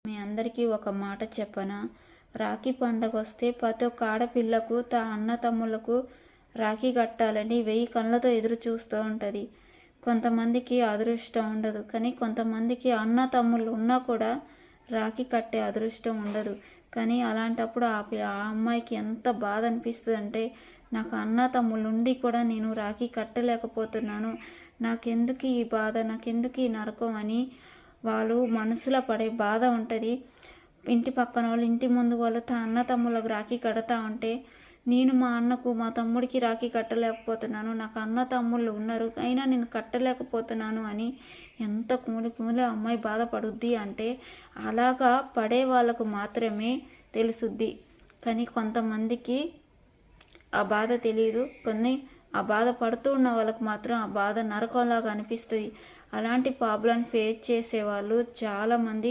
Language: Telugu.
మీ అందరికీ ఒక మాట చెప్పనా? రాఖీ పండగ వస్తే ప్రతి ఒక్క ఆడపిల్లకు అన్న తమ్ముళ్ళకు రాఖీ కట్టాలని 1000 కళ్ళతో ఎదురు చూస్తూ ఉంటుంది. కొంతమందికి అదృష్టం ఉండదు, కానీ కొంతమందికి అన్న తమ్ముళ్ళు ఉన్నా కూడా రాఖీ కట్టే అదృష్టం ఉండదు. కానీ అలాంటప్పుడు ఆ అమ్మాయికి ఎంత బాధ అనిపిస్తుంది అంటే, నాకు అన్న తమ్ముళ్ళు ఉండి కూడా నేను రాఖీ కట్టలేకపోతున్నాను, నాకెందుకు ఈ బాధ, నాకెందుకు ఈ నరకం అని వాళ్ళు మనసులో పడే బాధ ఉంటుంది. ఇంటి పక్కన వాళ్ళు, ఇంటి ముందు వాళ్ళు అన్న తమ్ముళ్ళకు రాఖీ కడతా ఉంటే, నేను మా అన్నకు మా తమ్ముడికి రాఖీ కట్టలేకపోతున్నాను, నాకు అన్న తమ్ముళ్ళు ఉన్నారు అయినా నేను కట్టలేకపోతున్నాను అని ఎంత కుమిలి అమ్మాయి బాధపడుద్ది అంటే, అలాగా పడే వాళ్ళకు మాత్రమే తెలుసుద్ది. కానీ కొంతమందికి ఆ బాధ తెలియదు. ఆ బాధ పడుతూ ఉన్న వాళ్ళకు మాత్రం ఆ బాధ నరకంలాగా అనిపిస్తుంది. అలాంటి ప్రాబ్లం ఫేస్ చేసేవాళ్ళు చాలామంది